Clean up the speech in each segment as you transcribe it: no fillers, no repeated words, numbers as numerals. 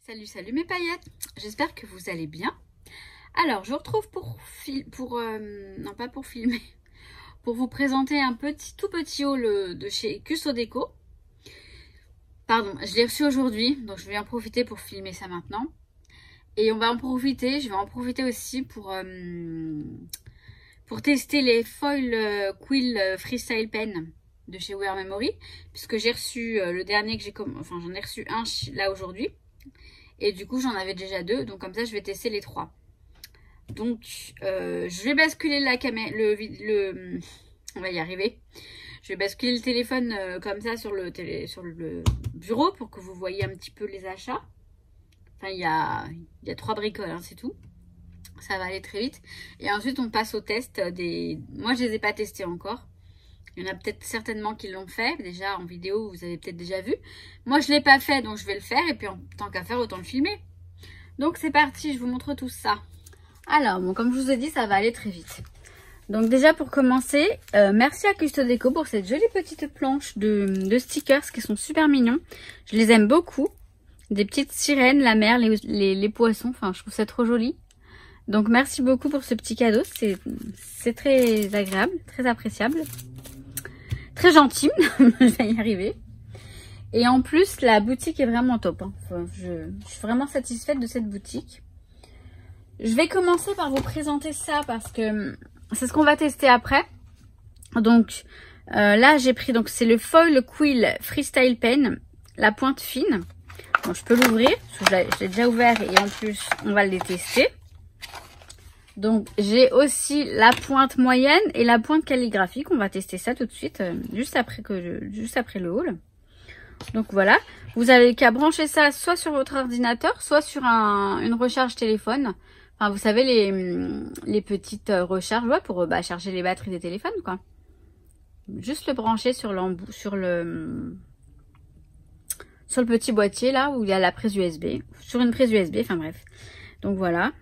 Salut, salut mes paillettes. J'espère que vous allez bien. Alors, je vous retrouve non pas pour filmer, pour vous présenter un tout petit haul de chez Custo Déco. Pardon, je l'ai reçu aujourd'hui, donc je vais en profiter pour filmer ça maintenant. Et je vais en profiter aussi pour tester les foil quill freestyle pen de chez Wear Memory, puisque j'ai reçu le dernier que j'en ai reçu un là aujourd'hui. Et du coup, j'en avais déjà deux. Donc, comme ça, je vais tester les trois. Donc, je vais basculer la caméra. On va y arriver. Je vais basculer le téléphone comme ça sur le bureau pour que vous voyez un petit peu les achats. Enfin, il y a 3 bricoles, hein, c'est tout. Ça va aller très vite. Et ensuite, on passe au test des... Moi, je les ai pas testés encore. Il y en a peut-être certainement qui l'ont fait. Déjà en vidéo, vous avez peut-être déjà vu. Moi, je ne l'ai pas fait, donc je vais le faire. Et puis, en tant qu'à faire, autant le filmer. Donc, c'est parti. Je vous montre tout ça. Alors, bon, comme je vous ai dit, ça va aller très vite. Donc, déjà, pour commencer, merci à Custo Déco pour cette jolie petite planche de stickers qui sont super mignons. Je les aime beaucoup. Des petites sirènes, la mer, les poissons. Enfin, je trouve ça trop joli. Donc, merci beaucoup pour ce petit cadeau. C'est très agréable, très appréciable. Très gentil, je vais y arriver. Et en plus, la boutique est vraiment top. Hein. Enfin, je suis vraiment satisfaite de cette boutique. Je vais commencer par vous présenter ça parce que c'est ce qu'on va tester après. Donc là, j'ai pris, donc c'est le Foil Quill Freestyle Pen, la pointe fine. Bon, je peux l'ouvrir, je l'ai déjà ouvert et en plus, on va le tester. Donc, j'ai aussi la pointe moyenne et la pointe calligraphique. On va tester ça tout de suite, juste après le haul. Donc, voilà. Vous avez qu'à brancher ça soit sur votre ordinateur, soit sur une recharge téléphone. Enfin, vous savez, les petites recharges, ouais, pour charger les batteries des téléphones, quoi. Juste le brancher sur le petit boîtier, là, où il y a la prise USB. Sur une prise USB, enfin bref. Donc, voilà.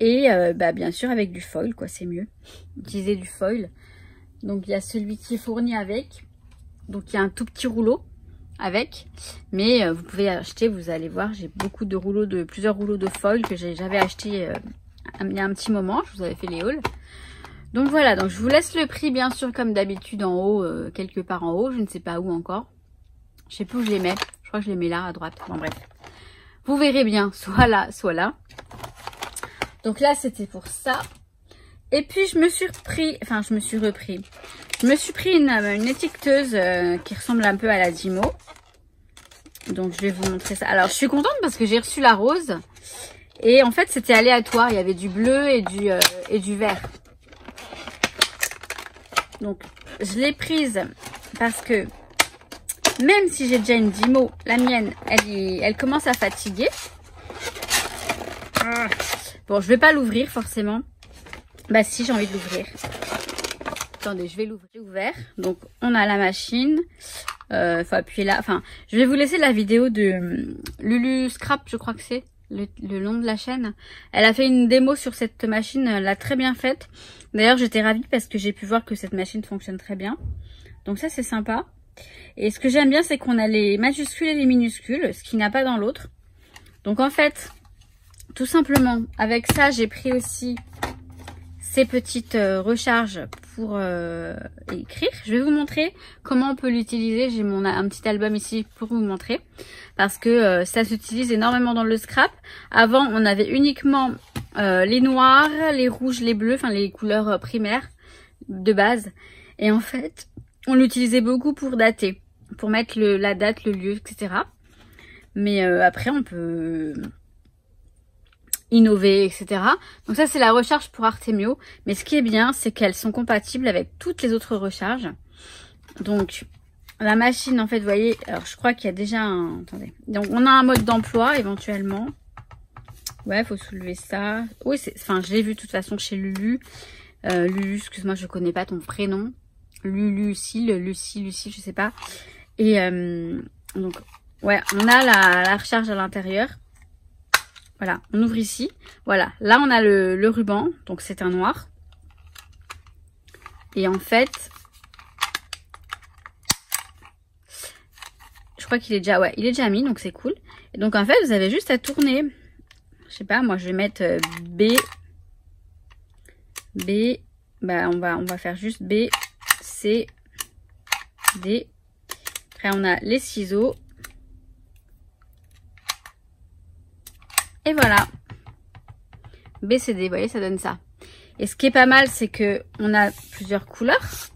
Et bien sûr avec du foil, quoi, c'est mieux. Utiliser du foil. Donc il y a celui qui est fourni avec. Donc il y a un tout petit rouleau avec. Mais vous pouvez acheter, vous allez voir, j'ai beaucoup de plusieurs rouleaux de foil que j'avais acheté il y a un petit moment. Je vous avais fait les hauls. Donc voilà, donc je vous laisse le prix bien sûr comme d'habitude en haut, quelque part en haut. Je ne sais pas où encore. Je sais plus où je les mets. Je crois que je les mets là à droite. Bon bref. Vous verrez bien, soit là, soit là. Donc là, c'était pour ça. Et puis, je me suis pris une étiqueteuse qui ressemble un peu à la Dimo. Donc, je vais vous montrer ça. Alors, je suis contente parce que j'ai reçu la rose. Et en fait, c'était aléatoire. Il y avait du bleu et du vert. Donc, je l'ai prise parce que même si j'ai déjà une Dimo, la mienne, elle commence à fatiguer. Bon, je vais pas l'ouvrir forcément. Bah si, j'ai envie de l'ouvrir. Attendez, je vais l'ouvrir. Ouvert. Donc, on a la machine. Faut appuyer là. Enfin, je vais vous laisser la vidéo de Lulu Scrap, je crois que c'est le nom de la chaîne. Elle a fait une démo sur cette machine. Elle l'a très bien faite. D'ailleurs, j'étais ravie parce que j'ai pu voir que cette machine fonctionne très bien. Donc ça, c'est sympa. Et ce que j'aime bien, c'est qu'on a les majuscules et les minuscules, ce qu'il n'y a pas dans l'autre. Donc en fait... Tout simplement, avec ça, j'ai pris aussi ces petites recharges pour écrire. Je vais vous montrer comment on peut l'utiliser. J'ai un petit album ici pour vous montrer. Parce que ça s'utilise énormément dans le scrap. Avant, on avait uniquement les noirs, les rouges, les bleus, enfin les couleurs primaires de base. Et en fait, on l'utilisait beaucoup pour dater. Pour mettre la date, le lieu, etc. Mais après, on peut... innover, etc. Donc ça, c'est la recharge pour Artemio. Mais ce qui est bien, c'est qu'elles sont compatibles avec toutes les autres recharges. Donc, la machine, en fait, vous voyez, alors je crois qu'il y a déjà un... Attendez. Donc, on a un mode d'emploi, éventuellement. Ouais, faut soulever ça. Oui, enfin, je l'ai vu de toute façon chez Lulu. Lulu, excuse-moi, je connais pas ton prénom. Lucie, je sais pas. Et donc, ouais, on a la recharge à l'intérieur. Voilà, on ouvre ici. Voilà, là on a le ruban, donc c'est un noir. Et en fait, je crois qu'il est déjà, ouais, il est déjà mis, donc c'est cool. Donc en fait, vous avez juste à tourner. Je sais pas, moi je vais mettre B. Bah on va faire juste B, C, D. Après on a les ciseaux. Et voilà. B, C, D, vous voyez, ça donne ça. Et ce qui est pas mal, c'est que on a plusieurs couleurs.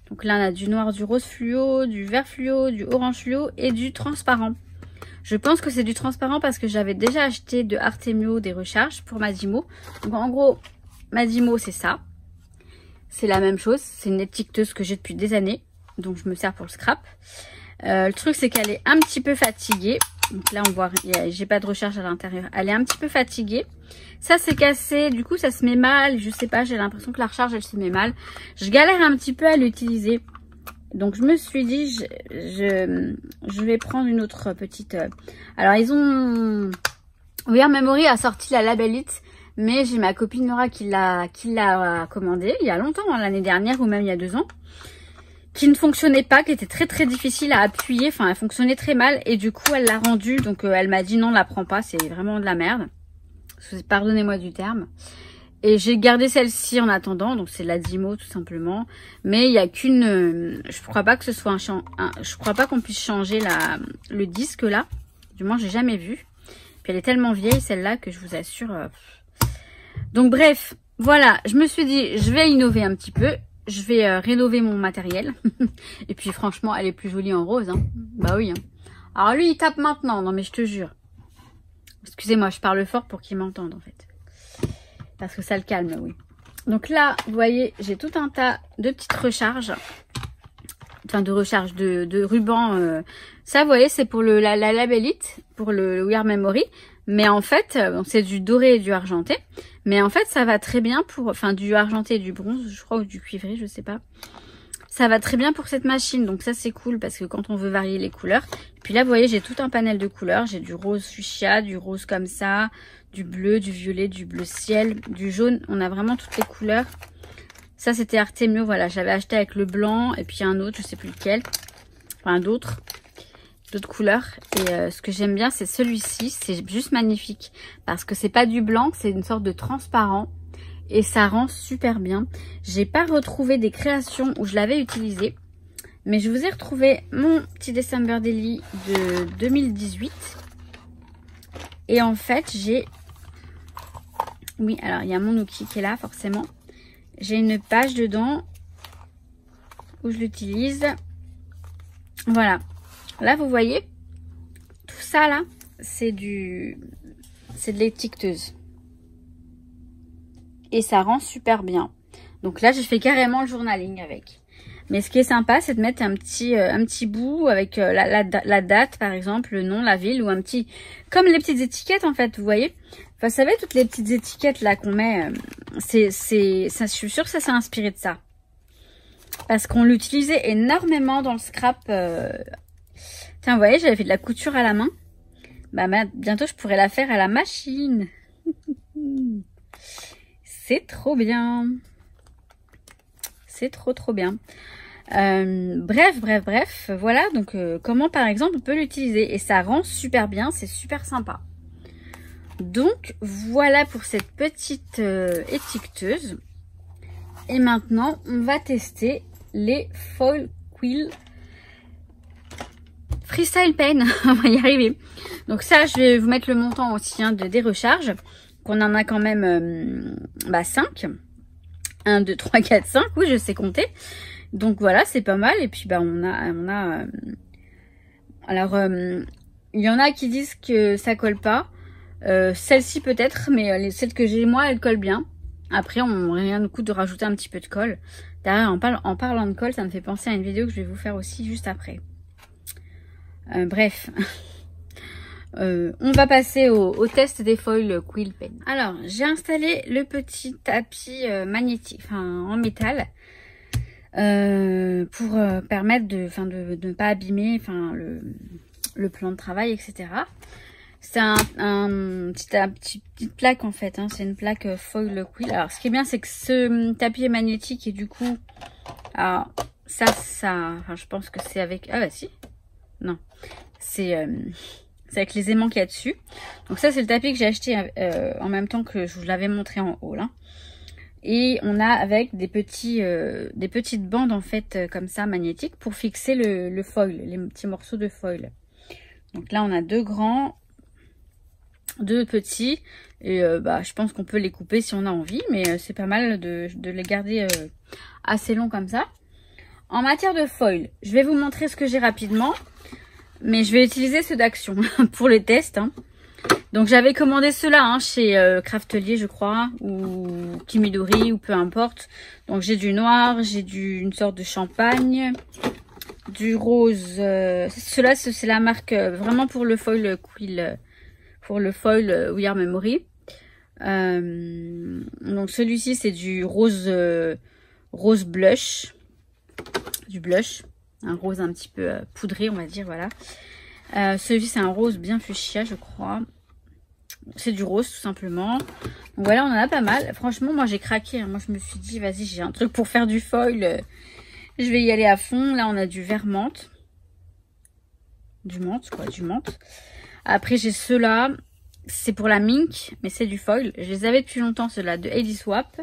Donc là, on a du noir, du rose fluo, du vert fluo, du orange fluo et du transparent. Je pense que c'est du transparent parce que j'avais déjà acheté de Artemio des recharges pour ma Dymo. Donc en gros, ma Dymo, c'est ça. C'est la même chose. C'est une étiqueteuse que j'ai depuis des années. Donc je me sers pour le scrap. Le truc, c'est qu'elle est un petit peu fatiguée. Donc là, on voit, j'ai pas de recharge à l'intérieur. Elle est un petit peu fatiguée. Ça, c'est cassé. Du coup, ça se met mal. Je sais pas, j'ai l'impression que la recharge, elle se met mal. Je galère un petit peu à l'utiliser. Donc, je me suis dit, je vais prendre une autre petite... Alors, ils ont... Wear Memory a sorti la Labellite. Mais j'ai ma copine Laura qui l'a commandée il y a longtemps, hein, l'année dernière ou même il y a 2 ans. Qui ne fonctionnait pas, qui était très très difficile à appuyer, enfin elle fonctionnait très mal et du coup elle l'a rendue, donc elle m'a dit non, la prends pas, c'est vraiment de la merde, pardonnez-moi du terme. Et j'ai gardé celle-ci en attendant, donc c'est la Dymo tout simplement, mais il y a qu'une, je crois pas que ce soit je crois pas qu'on puisse changer le disque là, du moins j'ai jamais vu, puis elle est tellement vieille celle-là que je vous assure. Donc bref, voilà, je me suis dit je vais innover un petit peu. Je vais rénover mon matériel. Et puis franchement, elle est plus jolie en rose. Hein. Bah oui. Hein. Alors lui, il tape maintenant. Non mais je te jure. Excusez-moi, je parle fort pour qu'il m'entende en fait. Parce que ça le calme, oui. Donc là, vous voyez, j'ai tout un tas de petites recharges. Enfin, de recharge de rubans. Ça, vous voyez, c'est pour la Labellite, pour le Wear Memory. Mais en fait, c'est du doré et du argenté. Mais en fait, ça va très bien pour... Enfin, du argenté et du bronze, je crois, ou du cuivré, je sais pas. Ça va très bien pour cette machine. Donc ça, c'est cool parce que quand on veut varier les couleurs. Et puis là, vous voyez, j'ai tout un panel de couleurs. J'ai du rose fuchsia, du rose comme ça, du bleu, du violet, du bleu ciel, du jaune. On a vraiment toutes les couleurs. Ça, c'était Artemio, voilà. J'avais acheté avec le blanc et puis un autre, je sais plus lequel. Enfin, d'autres couleurs. Et ce que j'aime bien, c'est celui-ci. C'est juste magnifique. Parce que c'est pas du blanc, c'est une sorte de transparent. Et ça rend super bien. J'ai pas retrouvé des créations où je l'avais utilisé. Mais je vous ai retrouvé mon petit December Daily de 2018. Et en fait, j'ai... Oui, alors il y a mon outil qui est là, forcément. J'ai une page dedans où je l'utilise. Voilà. Là, vous voyez, tout ça là, c'est de l'étiqueteuse. Et ça rend super bien. Donc là, je fais carrément le journaling avec. Mais ce qui est sympa, c'est de mettre un petit bout avec la date, par exemple, le nom, la ville, ou un petit... Comme les petites étiquettes, en fait, vous voyez. Enfin, vous savez, toutes les petites étiquettes là qu'on met, ça, je suis sûre que ça s'est inspiré de ça. Parce qu'on l'utilisait énormément dans le scrap. Tiens, vous voyez, j'avais fait de la couture à la main. Bah, bientôt, je pourrais la faire à la machine. C'est trop bien. C'est trop bien. Bref. Voilà, donc comment, par exemple, on peut l'utiliser. Et ça rend super bien, c'est super sympa. Donc, voilà pour cette petite étiqueteuse. Et maintenant, on va tester les Foil Quill Freestyle Pen. On va y arriver. Donc ça, je vais vous mettre le montant aussi hein, des recharges. Qu'on en a quand même 5. 1, 2, 3, 4, 5. Oui, je sais compter. Donc voilà, c'est pas mal. Et puis, on a alors, il y en a qui disent que ça colle pas. Celle-ci peut-être, mais celle que j'ai moi, elle colle bien. Après, on rien ne coûte de rajouter un petit peu de colle. D'ailleurs, en parlant de colle, ça me fait penser à une vidéo que je vais vous faire aussi juste après. Bref. On va passer au test des foils Quill Pen. Alors, j'ai installé le petit tapis magnétique, enfin en métal, pour permettre de ne pas abîmer, le plan de travail, etc. C'est une petite plaque en fait, hein, c'est une plaque foil Quill. Alors, ce qui est bien, c'est que ce tapis est magnétique et du coup, alors ça, enfin, je pense que c'est avec, ah bah si, non, c'est C'est avec les aimants qu'il y a dessus. Donc ça, c'est le tapis que j'ai acheté en même temps que je vous l'avais montré en haut, là. Et on a avec des petites bandes, en fait, comme ça, magnétiques, pour fixer le foil, les petits morceaux de foil. Donc là, on a 2 grands, 2 petits. Et je pense qu'on peut les couper si on a envie. Mais c'est pas mal de les garder assez longs comme ça. En matière de foil, je vais vous montrer ce que j'ai rapidement. Mais je vais utiliser ceux d'Action pour les tests. Hein. Donc j'avais commandé ceux-là chez Craftelier, je crois, ou Kimidori, ou peu importe. Donc j'ai du noir, j'ai une sorte de champagne, du rose. Ceux-là, c'est la marque vraiment pour le foil quill, pour le foil We Are Memory. Donc celui-ci, c'est du rose, rose blush, du blush. Un rose un petit peu poudré, on va dire, voilà. Celui-ci, c'est un rose bien fuchsia, je crois. C'est du rose, tout simplement. Donc voilà, on en a pas mal. Franchement, moi, j'ai craqué. Hein. Moi, je me suis dit, vas-y, j'ai un truc pour faire du foil. Je vais y aller à fond. Là, on a du vert menthe. Du menthe, quoi, du menthe. Après, j'ai ceux-là. C'est pour la mink, mais c'est du foil. Je les avais depuis longtemps, ceux-là, de Heidi Swap.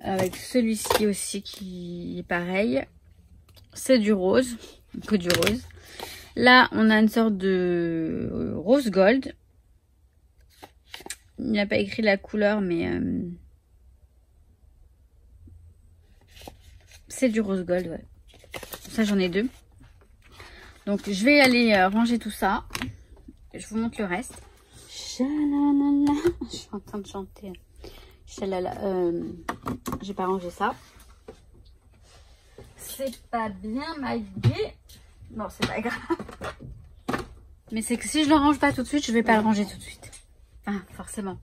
Avec celui-ci aussi, qui est pareil. C'est du rose, que du rose. Là, on a une sorte de rose gold. Il n'a pas écrit la couleur, mais c'est du rose gold, ouais. Ça, j'en ai 2. Donc, je vais aller ranger tout ça. Je vous montre le reste. Chalalala. Je suis en train de chanter. Chalala. J'ai pas rangé ça. C'est pas bien maillé. Bon, c'est pas grave. Mais c'est que si je le range pas tout de suite, je vais pas le ranger tout de suite. Enfin, forcément.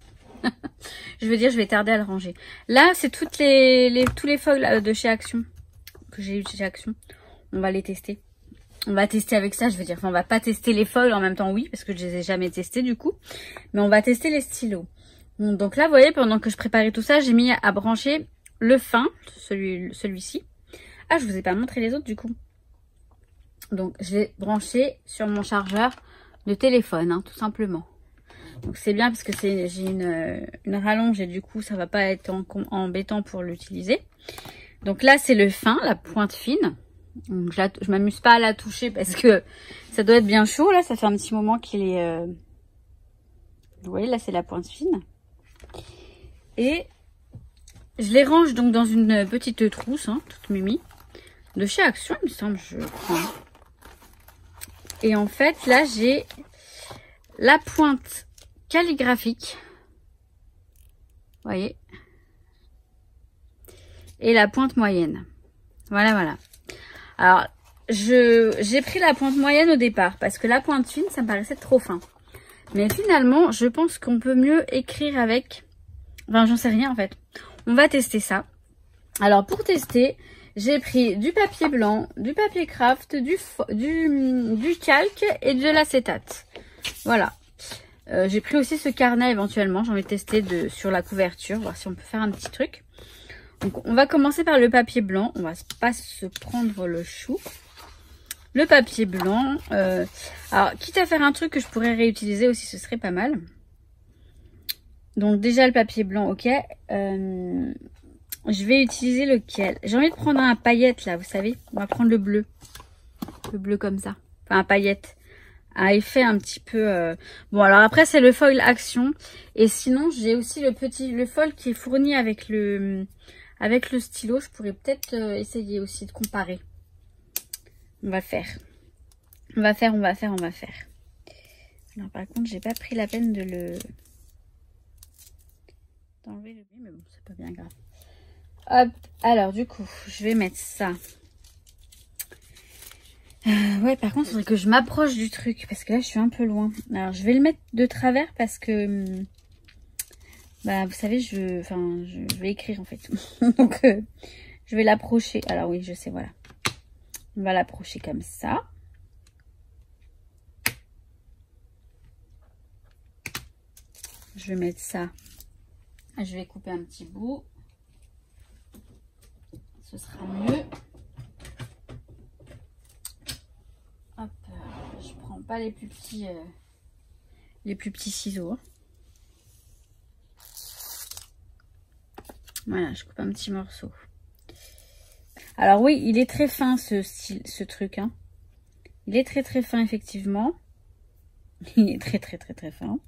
Je veux dire, je vais tarder à le ranger. Là, c'est tous les foils de chez Action. Que j'ai eu chez Action. On va les tester. On va tester avec ça, je veux dire. Enfin, on va pas tester les foils en même temps, oui. Parce que je les ai jamais testés, du coup. Mais on va tester les stylos. Donc là, vous voyez, pendant que je préparais tout ça, j'ai mis à brancher le fin. Celui-ci. Ah, je vous ai pas montré les autres, du coup. Donc, je l'ai branché sur mon chargeur de téléphone, hein, tout simplement. Donc, c'est bien parce que j'ai une rallonge et du coup, ça va pas être embêtant pour l'utiliser. Donc là, c'est le fin, la pointe fine. Donc, je m'amuse pas à la toucher parce que ça doit être bien chaud. Là, ça fait un petit moment qu'il est... Vous voyez, là, c'est la pointe fine. Et je les range donc dans une petite trousse, hein, toute mimi. De chez Action, il me semble, je crois. Et en fait, là, j'ai la pointe calligraphique. Vous voyez. Et la pointe moyenne. Voilà, voilà. Alors, j'ai pris la pointe moyenne au départ. Parce que la pointe fine, ça me paraissait trop fin. Mais finalement, je pense qu'on peut mieux écrire avec... Enfin, j'en sais rien, en fait. On va tester ça. Alors, pour tester... J'ai pris du papier blanc, du papier craft, du calque et de l'acétate. Voilà. J'ai pris aussi ce carnet éventuellement. J'ai envie de tester sur la couverture, voir si on peut faire un petit truc. Donc on va commencer par le papier blanc. On va pas se prendre le chou. Le papier blanc. Alors quitte à faire un truc que je pourrais réutiliser aussi, ce serait pas mal. Donc déjà le papier blanc, ok. Je vais utiliser lequel? J'ai envie de prendre un paillette là, vous savez. On va prendre le bleu. Le bleu comme ça. Enfin un paillette. À effet un petit peu... Bon alors après c'est le foil Action. Et sinon j'ai aussi le foil qui est fourni avec le stylo. Je pourrais peut-être essayer aussi de comparer. On va faire. On va faire. Alors par contre j'ai pas pris la peine d'enlever le bleu. Mais bon c'est pas bien grave. Hop, alors du coup, je vais mettre ça. Ouais, par contre, il faudrait que je m'approche du truc parce que là, je suis un peu loin. Alors, je vais le mettre de travers parce que, vous savez, je vais écrire en fait. Donc, je vais l'approcher. Alors oui, je sais, voilà. On va l'approcher comme ça. Je vais mettre ça. Je vais couper un petit bout. Ce sera mieux. Hop, je prends pas les plus petits ciseaux. Voilà, je coupe un petit morceau. Alors oui, il est très fin ce truc. Hein. Il est très fin effectivement. Il est très fin.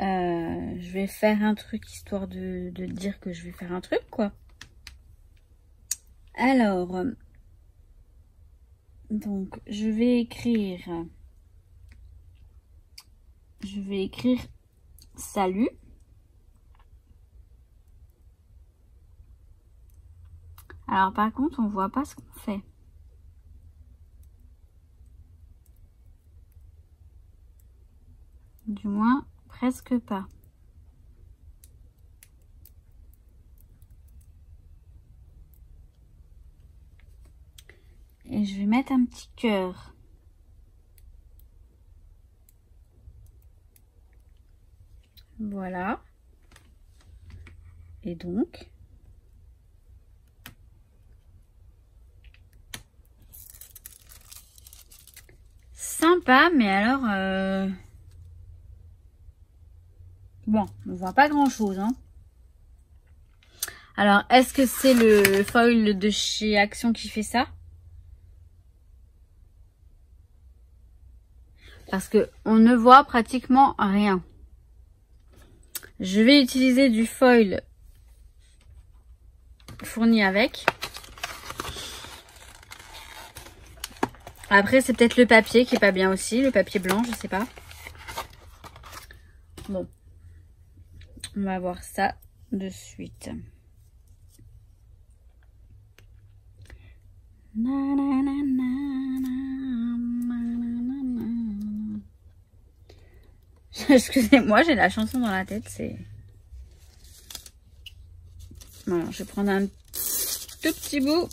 Je vais faire un truc histoire de dire que je vais faire un truc quoi. Alors, donc je vais écrire salut. Alors par contre, on voit pas ce qu'on fait. Du moins, presque pas. Et je vais mettre un petit cœur. Voilà. Et donc... Sympa, mais alors... Bon, on voit pas grand-chose. Hein. Alors, est-ce que c'est le foil de chez Action qui fait ça? Parce que on ne voit pratiquement rien. Je vais utiliser du foil fourni avec. Après, c'est peut-être le papier qui est pas bien aussi. Le papier blanc, je sais pas. Bon. On va voir ça de suite. Excusez-moi, j'ai la chanson dans la tête. C'est... Voilà, je vais prendre un tout petit bout.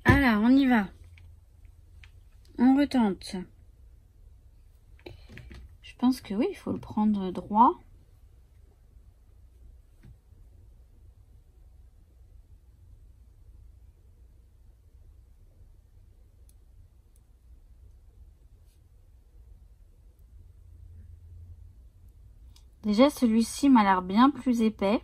Alors, on y va. On retente. Je pense que oui, il faut le prendre droit. Déjà, celui-ci m'a l'air bien plus épais.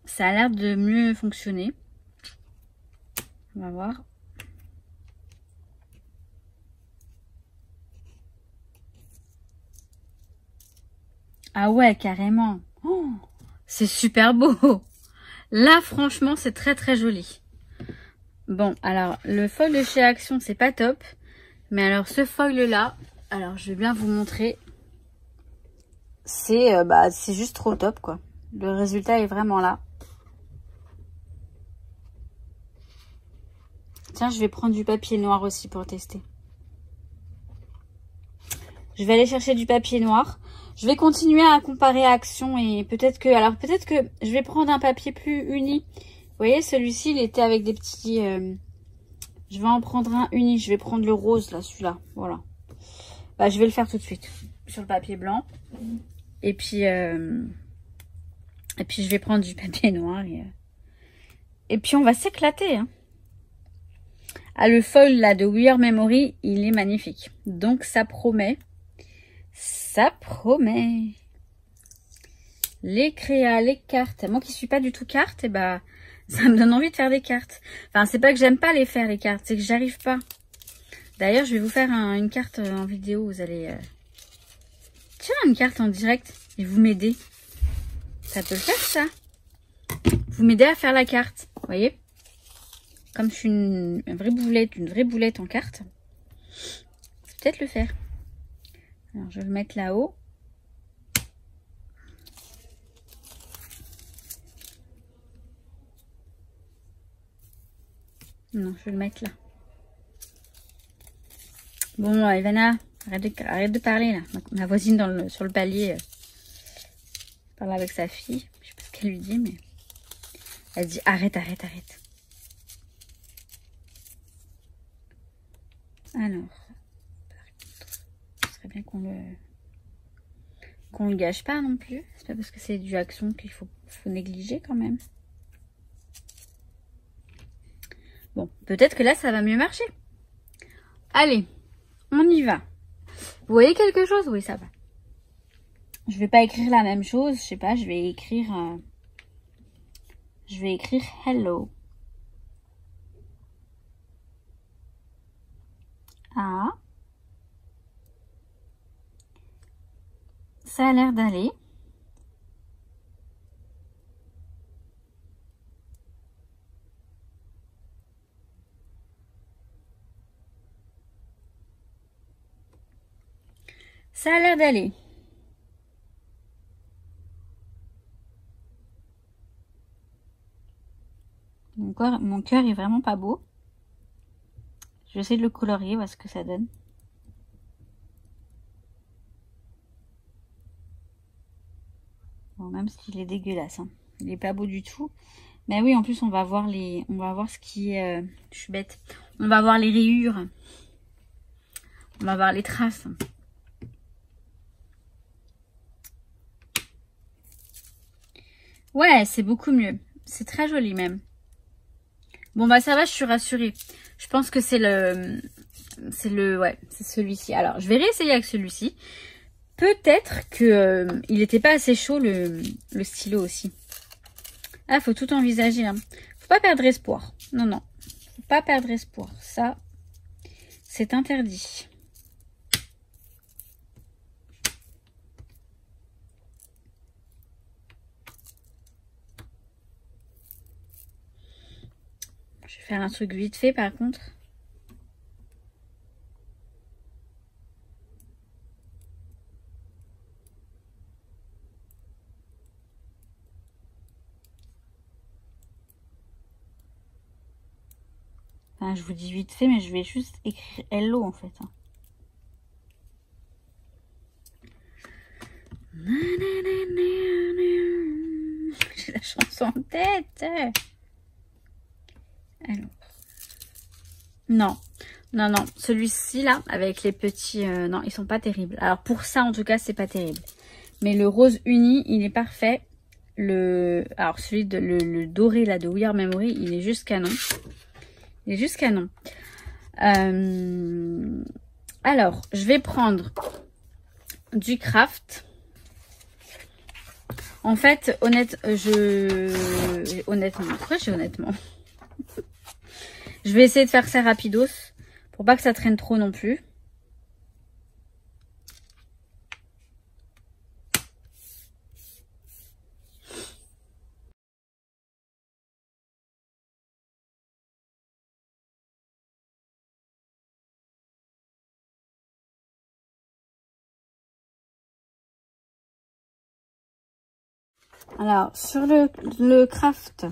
Ça a l'air de mieux fonctionner. On va voir. Ah ouais, carrément. Oh, c'est super beau. Là, franchement, c'est très joli. Bon, alors, le foil de chez Action, c'est pas top. Mais alors, ce foil-là, alors, je vais bien vous montrer. C'est juste trop top, quoi. Le résultat est vraiment là. Tiens, je vais prendre du papier noir aussi pour tester. Je vais aller chercher du papier noir. Je vais continuer à comparer Action et peut-être que... Alors, peut-être que je vais prendre un papier plus uni. Vous voyez, celui-ci, il était avec des petits... Je vais en prendre un uni. Je vais prendre le rose, là, celui-là. Voilà. Bah, je vais le faire tout de suite. Sur le papier blanc. Et puis je vais prendre du papier noir. Et puis, on va s'éclater, hein. Ah, le foil, là, de We Are Memory, il est magnifique. Donc, ça promet. Ça promet. Les créas, les cartes. Moi qui suis pas du tout carte, et bah, ça me donne envie de faire des cartes. Enfin, c'est pas que j'aime pas les faire, les cartes. C'est que j'arrive pas. D'ailleurs, je vais vous faire une carte en vidéo. Vous allez... Tiens, une carte en direct. Et vous m'aidez. Ça peut le faire, ça. Vous m'aidez à faire la carte. Vous voyez? comme je suis une vraie boulette en cartes, je vais peut-être le faire. Alors, je vais le mettre là-haut. Non, je vais le mettre là. Bon, Ivana, arrête de parler là. Ma voisine sur le palier parle avec sa fille. Je sais pas ce qu'elle lui dit, mais elle dit arrête. Alors, ce serait bien qu'on le gâche pas non plus. C'est pas parce que c'est du Action qu'il faut négliger quand même. Bon, peut-être que là, ça va mieux marcher. Allez, on y va. Vous voyez quelque chose? Oui, ça va. Je vais pas écrire la même chose. Je sais pas, je vais écrire hello. Ah. Ça a l'air d'aller. Ça a l'air d'aller. Mon cœur est vraiment pas beau. Je vais essayer de le colorier, voir ce que ça donne. Bon, même s'il est dégueulasse, hein. Il est pas beau du tout. Mais oui, en plus, on va voir ce qui est... je suis bête. On va voir les rayures. On va voir les traces. Ouais, c'est beaucoup mieux. C'est très joli même. Bon, bah ça va, je suis rassurée. Je pense que c'est celui-ci. Alors, je vais réessayer avec celui-ci. Peut-être que il n'était pas assez chaud le stylo aussi. Ah, faut tout envisager. Hein. Faut pas perdre espoir. Non. Faut pas perdre espoir. Ça, c'est interdit. Je vais faire un truc vite fait par contre. Enfin, je vous dis vite fait, mais je vais juste écrire hello en fait. J'ai la chanson en tête. Alors. Non. Celui-ci là, avec les petits... non, ils sont pas terribles. Alors pour ça, en tout cas, c'est pas terrible. Mais le rose uni, il est parfait. Alors celui de le doré là de We Are Memory, il est juste canon. Il est juste canon. Alors, je vais prendre du craft. En fait, honnêtement, pourquoi j'ai honnêtement? Je vais essayer de faire ça rapidos pour pas que ça traîne trop non plus. Alors, sur le craft,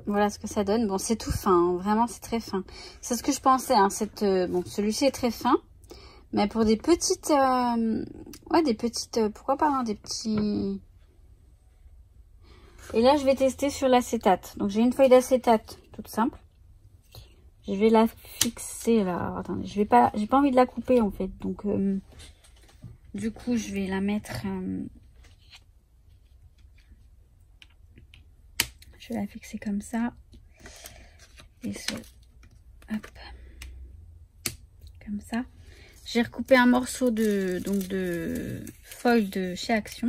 voilà ce que ça donne. Bon, c'est tout fin, hein. Vraiment, c'est très fin. C'est ce que je pensais. Hein. Bon, celui-ci est très fin. Mais pour des petites... pourquoi pas, hein, des petits... Et là, je vais tester sur l'acétate. Donc, j'ai une feuille d'acétate toute simple. Je vais la fixer là. Alors, attendez, j'ai pas envie de la couper en fait. Donc, du coup, je vais la mettre... je vais la fixer comme ça. Et hop. Comme ça. J'ai recoupé un morceau de foil de chez Action.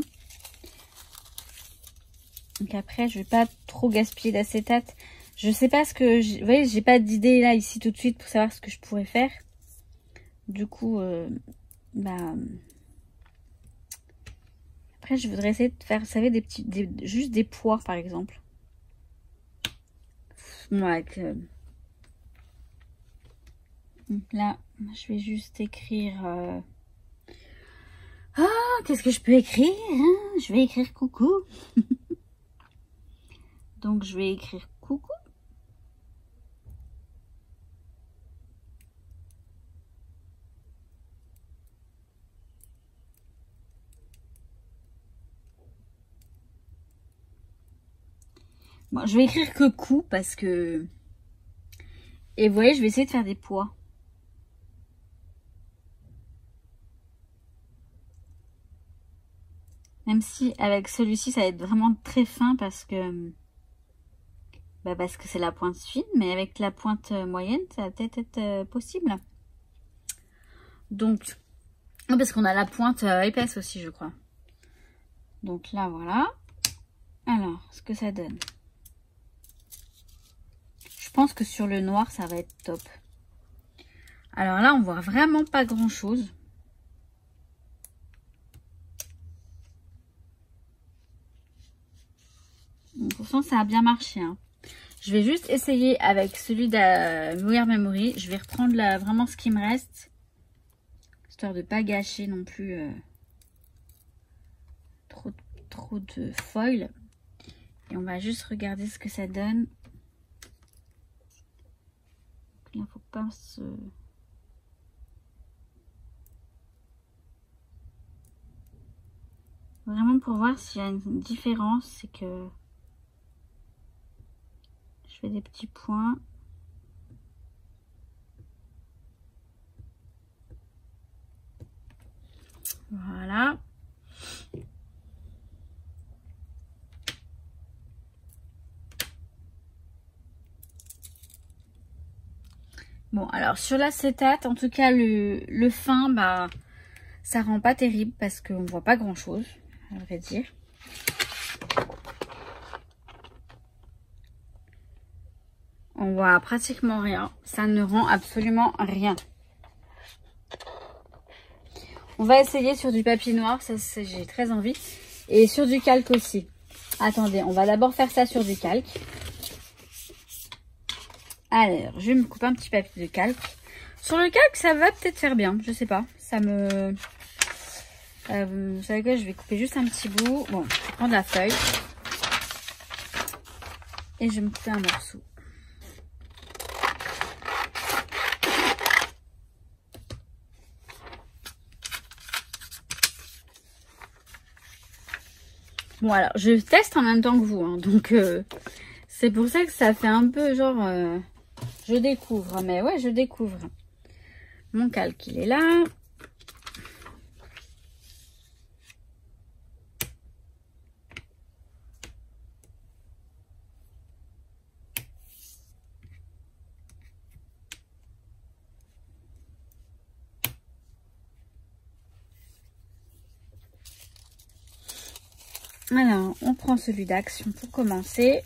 Donc après, je vais pas trop gaspiller d'acétate. Je sais pas ce que... Vous voyez, j'ai pas d'idée là, ici, tout de suite, pour savoir ce que je pourrais faire. Du coup, après, je voudrais essayer de faire, vous savez, juste des pois, par exemple. Bon, avec, donc là, je vais juste écrire... Ah, qu'est-ce que je peux écrire, hein? Je vais écrire coucou. Donc, je vais écrire coucou. Bon, je vais écrire que cou parce que... Et vous voyez, je vais essayer de faire des pois. Même si avec celui-ci, ça va être vraiment très fin parce que... parce que c'est la pointe fine, mais avec la pointe moyenne, ça va peut-être être possible. Donc, parce qu'on a la pointe épaisse aussi, je crois. Donc là, voilà. Alors, ce que ça donne. Je pense que sur le noir, ça va être top. Alors là, on voit vraiment pas grand-chose. Pourtant, ça a bien marché, hein. Je vais juste essayer avec celui de We Memory. Je vais reprendre vraiment ce qui me reste. Histoire de pas gâcher non plus trop de foil. Et on va juste regarder ce que ça donne. Là, faut pas se... Vraiment pour voir s'il y a une différence, c'est que je fais des petits points. Voilà. Bon, alors sur l'acétate, en tout cas le fin, ça rend pas terrible parce qu'on voit pas grand chose, à vrai dire. On voit pratiquement rien. Ça ne rend absolument rien. On va essayer sur du papier noir, ça j'ai très envie. Et sur du calque aussi. Attendez, on va d'abord faire ça sur du calque. Alors, je vais me couper un petit papier de calque. Sur le calque, ça va peut-être faire bien, je sais pas. Ça me... vous savez quoi, je vais couper juste un petit bout. Bon, je vais prendre la feuille. Et je vais me couper un morceau. Bon, alors, je teste en même temps que vous, hein, donc c'est pour ça que ça fait un peu genre... je découvre, mais ouais, je découvre. Mon calque, il est là. Alors, on prend celui d'Action pour commencer.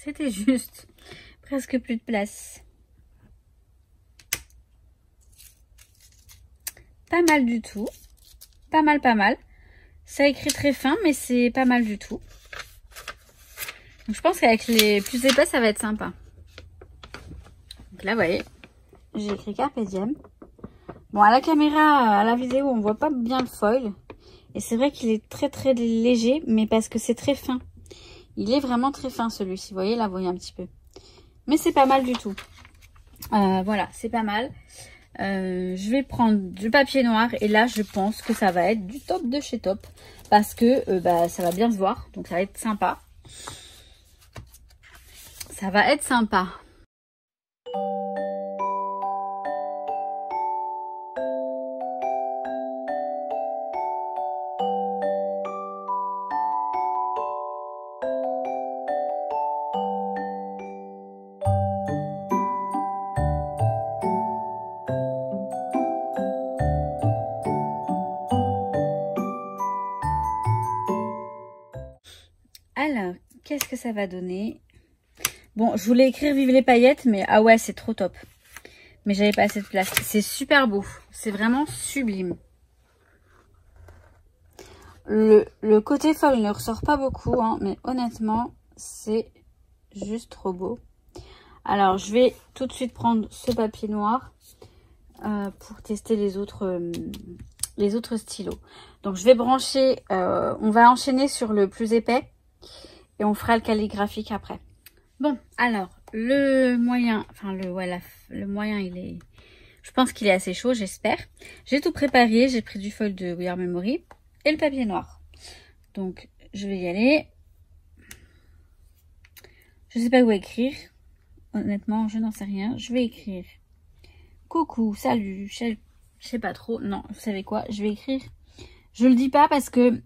C'était juste presque plus de place. Pas mal du tout. Pas mal, pas mal. Ça écrit très fin, mais c'est pas mal du tout. Donc, je pense qu'avec les plus épais, ça va être sympa. Donc là, vous voyez, j'ai écrit Carpe Diem. Bon, à la caméra, à la vidéo, on voit pas bien le foil. Et c'est vrai qu'il est très très léger, mais parce que c'est très fin. Il est vraiment très fin celui-ci. Vous voyez, là, vous voyez un petit peu. Mais c'est pas mal du tout. Voilà, c'est pas mal. Je vais prendre du papier noir et là je pense que ça va être du top de chez top parce que ça va bien se voir, donc ça va être sympa. Ça va être sympa. Alors, qu'est-ce que ça va donner? Bon, je voulais écrire Vive les paillettes, mais ah ouais, c'est trop top. Mais j'avais pas assez de place. C'est super beau. C'est vraiment sublime. Le côté foil ne ressort pas beaucoup, hein, mais honnêtement, c'est juste trop beau. Alors, je vais tout de suite prendre ce papier noir pour tester les autres stylos. Donc, je vais brancher, on va enchaîner sur le plus épais et on fera le calligraphique après. Bon, alors, le moyen, enfin, le moyen, il est, je pense qu'il est assez chaud, j'espère. J'ai tout préparé, j'ai pris du foil de We Are Memory et le papier noir. Donc, je vais y aller. Je sais pas où écrire. Honnêtement, je n'en sais rien. Je vais écrire coucou, salut, je sais pas trop. Non, vous savez quoi? Je vais écrire. Je le dis pas parce que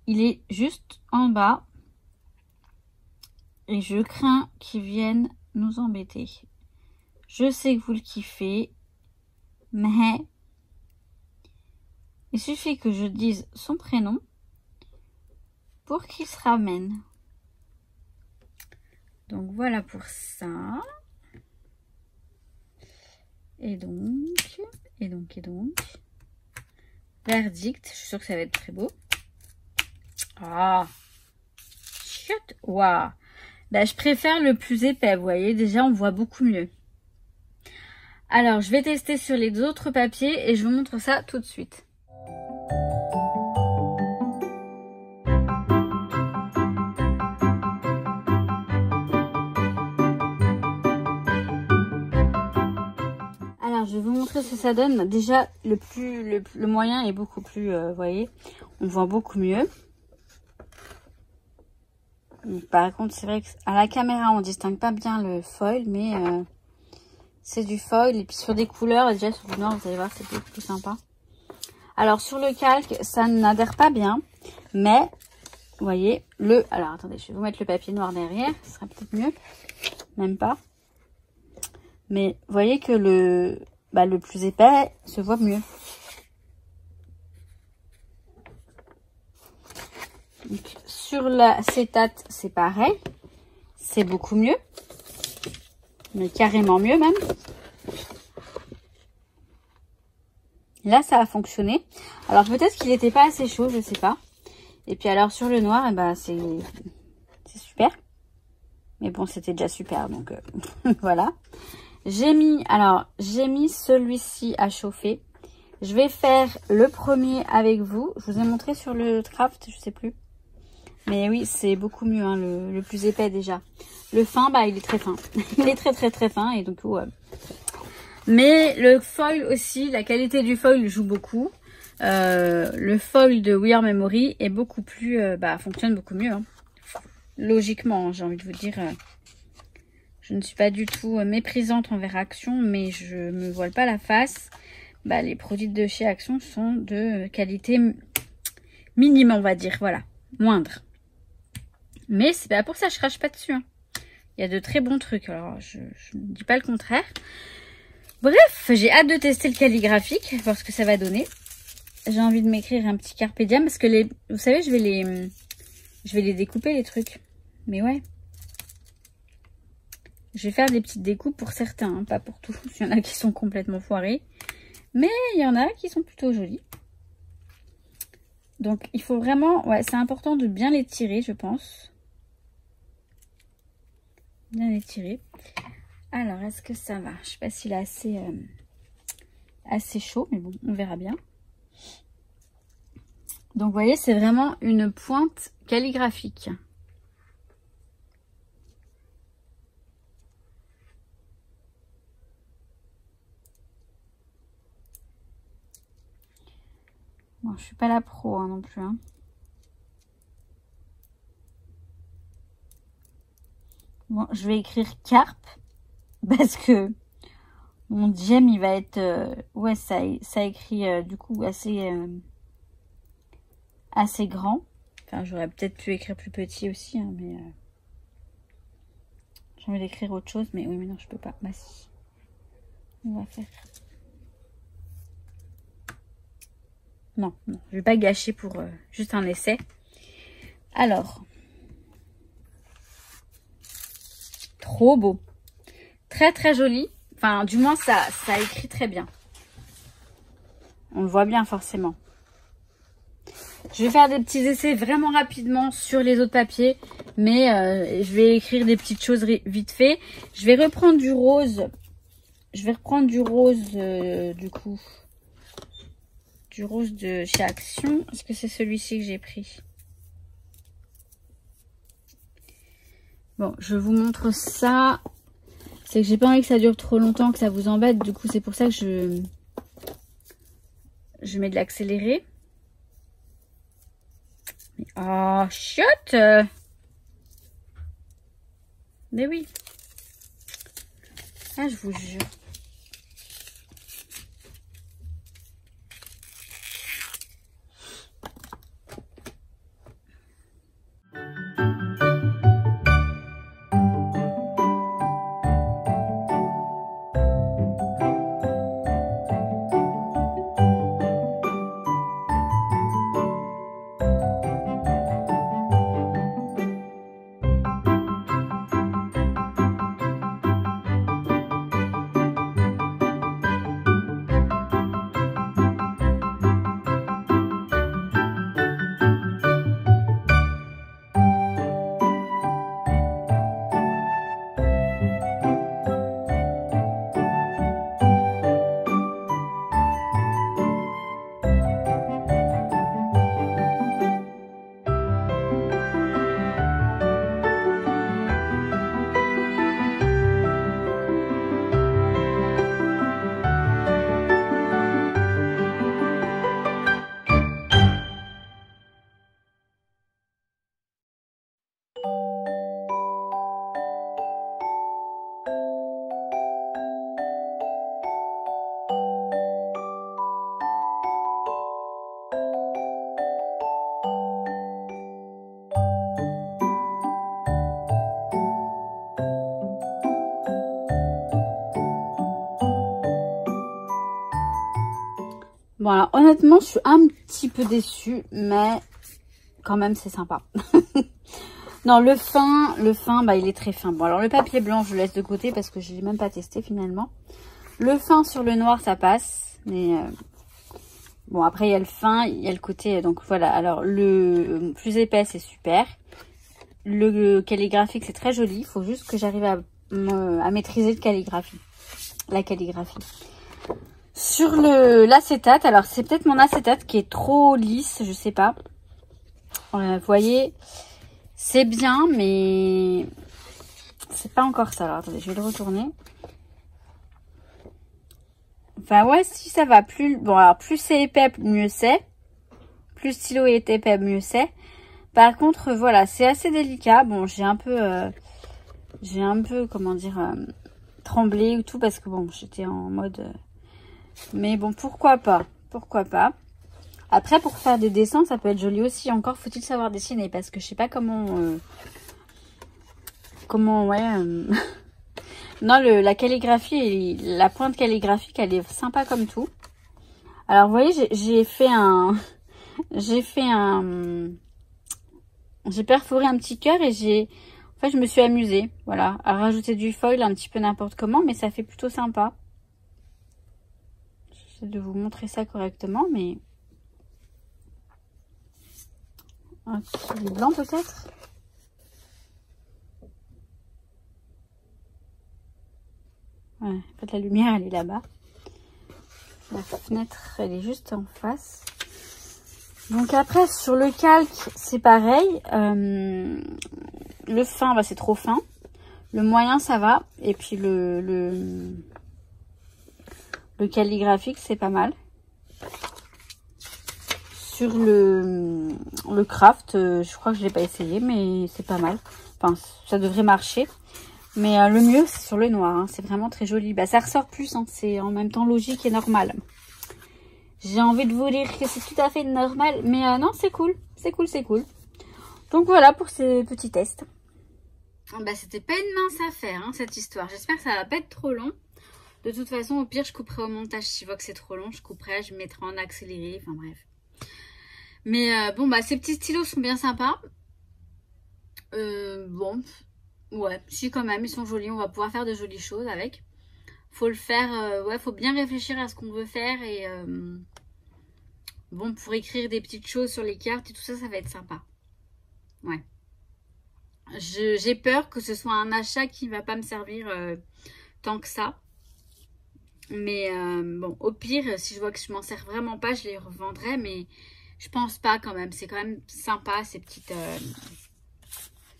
il est juste en bas. Et je crains qu'ils viennent nous embêter. Je sais que vous le kiffez. Mais il suffit que je dise son prénom pour qu'il se ramène. Donc voilà pour ça. Et donc. Verdict. Je suis sûre que ça va être très beau. Ah. Chut. Waouh. Bah, je préfère le plus épais, vous voyez. Déjà, on voit beaucoup mieux. Alors, je vais tester sur les autres papiers et je vous montre ça tout de suite. Alors, je vais vous montrer ce que ça donne. Déjà, le moyen est beaucoup plus, vous voyez, on voit beaucoup mieux. Par contre, c'est vrai qu'à la caméra, on distingue pas bien le foil, mais c'est du foil. Et puis sur des couleurs, déjà sur du noir, vous allez voir, c'est beaucoup plus sympa. Alors sur le calque, ça n'adhère pas bien, mais vous voyez, alors attendez, je vais vous mettre le papier noir derrière, ce sera peut-être mieux. Même pas. Mais vous voyez que le plus épais se voit mieux. Donc, sur l'acétate, c'est pareil. C'est beaucoup mieux. Mais carrément mieux même. Là, ça a fonctionné. Alors, peut-être qu'il n'était pas assez chaud, je sais pas. Et puis alors, sur le noir, c'est super. Mais bon, c'était déjà super, donc voilà. J'ai mis celui-ci à chauffer. Je vais faire le premier avec vous. Je vous ai montré sur le craft, je sais plus. Mais oui, c'est beaucoup mieux, hein, le plus épais déjà. Le fin, il est très fin. Il est très fin et donc mais le foil aussi, la qualité du foil joue beaucoup. Le foil de We Are Memory est beaucoup plus, fonctionne beaucoup mieux. Hein. Logiquement, j'ai envie de vous dire. Je ne suis pas du tout méprisante envers Action, mais je me voile pas la face. Les produits de chez Action sont de qualité minime, on va dire, voilà, moindre. Mais c'est pas pour ça, je crache pas dessus. Hein. Il y a de très bons trucs, alors je ne dis pas le contraire. Bref, j'ai hâte de tester le calligraphique, voir ce que ça va donner. J'ai envie de m'écrire un petit carpe diem, parce que vous savez, je vais les découper les trucs. Mais ouais. Je vais faire des petites découpes pour certains, hein, pas pour tous. Il y en a qui sont complètement foirés. Mais il y en a qui sont plutôt jolis. Donc il faut vraiment, ouais, c'est important de bien les tirer, je pense. Bien les tirer. Alors, est-ce que ça va? Je sais pas s'il est assez chaud, mais bon, on verra bien. Donc, vous voyez, c'est vraiment une pointe calligraphique. Bon, je suis pas la pro hein, non plus. Hein. Bon, je vais écrire carpe parce que mon gemme il va être ouais ça écrit du coup assez grand. Enfin j'aurais peut-être pu écrire plus petit aussi hein, mais j'ai envie d'écrire autre chose mais oui mais non je peux pas. Bah si. On va faire. Non, non, je vais pas gâcher pour juste un essai. Alors. Trop beau. Très très joli. Enfin, du moins, ça écrit très bien. On le voit bien forcément. Je vais faire des petits essais vraiment rapidement sur les autres papiers. Mais je vais écrire des petites choses vite fait. Je vais reprendre du rose. Je vais reprendre du rose du coup. Du rose de chez Action. Est-ce que c'est celui-ci que j'ai pris? Bon, je vous montre ça. C'est que j'ai pas envie que ça dure trop longtemps, que ça vous embête. Du coup, c'est pour ça que je mets de l'accéléré. Oh, chiotte! Mais oui. Ah, je vous jure. Bon, alors honnêtement, je suis un petit peu déçue, mais quand même, c'est sympa. Non, le fin, bah, il est très fin. Bon, alors le papier blanc, je le laisse de côté parce que je l'ai même pas testé finalement. Le fin sur le noir, ça passe. Mais bon, après, il y a le fin, il y a le côté. Donc voilà, alors le plus épais, c'est super. Le calligraphique, c'est très joli. Il faut juste que j'arrive à maîtriser la calligraphie. Sur l'acétate, alors c'est peut-être mon acétate qui est trop lisse, je sais pas. Vous voyez, c'est bien, mais c'est pas encore ça. Alors attendez, je vais le retourner. Enfin ouais, si ça va plus. Bon alors plus c'est épais, mieux c'est. Plus le stylo est épais, mieux c'est. Par contre, voilà, c'est assez délicat. Bon, j'ai un peu, comment dire, tremblé ou tout parce que bon, j'étais en mode. Mais bon, pourquoi pas? Pourquoi pas? Après, pour faire des dessins, ça peut être joli aussi. Encore faut-il savoir dessiner parce que je sais pas comment... ouais... Non, la calligraphie, la pointe calligraphique, elle est sympa comme tout. Alors, vous voyez, j'ai perforé un petit cœur et en fait, je me suis amusée, voilà, à rajouter du foil un petit peu n'importe comment, mais ça fait plutôt sympa. J'essaie de vous montrer ça correctement, mais... Un petit blanc peut-être. Ouais, en fait, la lumière, elle est là-bas. La fenêtre, elle est juste en face. Donc après, sur le calque, c'est pareil. Le fin, bah, c'est trop fin. Le moyen, ça va. Et puis le calligraphique, c'est pas mal. sur le craft. Je crois que je l'ai pas essayé, mais c'est pas mal. Enfin, ça devrait marcher. Mais le mieux, c'est sur le noir. Hein. C'est vraiment très joli. Bah, ça ressort plus. Hein. C'est en même temps logique et normal. J'ai envie de vous dire que c'est tout à fait normal. Mais non, c'est cool. C'est cool, c'est cool. Donc voilà pour ces petits tests. Bah, c'était pas une mince affaire, hein, cette histoire. J'espère que ça va pas être trop long. De toute façon, au pire, je couperai au montage. Si je vois que c'est trop long, je couperai. Je mettrai en accéléré. Enfin, bref. Mais bon, bah, ces petits stylos sont bien sympas. Bon... Ouais, si quand même, ils sont jolis, on va pouvoir faire de jolies choses avec. Faut le faire, ouais, faut bien réfléchir à ce qu'on veut faire et bon, pour écrire des petites choses sur les cartes et tout ça, ça va être sympa. Ouais. J'ai peur que ce soit un achat qui va pas me servir tant que ça. Mais bon, au pire, si je vois que je m'en sers vraiment pas, je les revendrai, mais je pense pas quand même. C'est quand même sympa ces petites...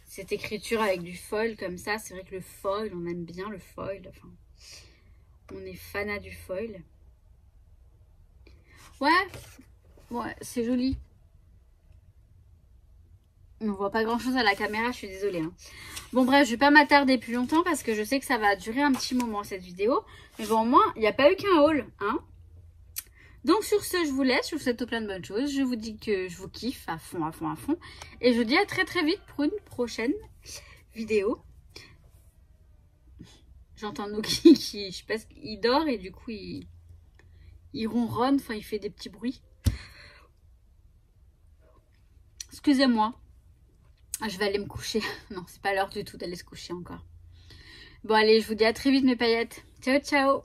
cette écriture avec du foil comme ça, c'est vrai que le foil, on aime bien le foil. Enfin, on est fanat du foil. Ouais, c'est joli. On voit pas grand chose à la caméra, je suis désolée. Hein. Bon bref, je vais pas m'attarder plus longtemps parce que je sais que ça va durer un petit moment cette vidéo. Mais bon, au moins, il n'y a pas eu qu'un haul. Hein. Donc sur ce, je vous laisse, je vous souhaite plein de bonnes choses. Je vous dis que je vous kiffe à fond, à fond, à fond. Et je vous dis à très très vite pour une prochaine vidéo. J'entends Noki qui, je sais pas, il dort et du coup il ronronne, enfin il fait des petits bruits. Excusez-moi, je vais aller me coucher. Non, c'est pas l'heure du tout d'aller se coucher encore. Bon allez, je vous dis à très vite mes paillettes. Ciao, ciao.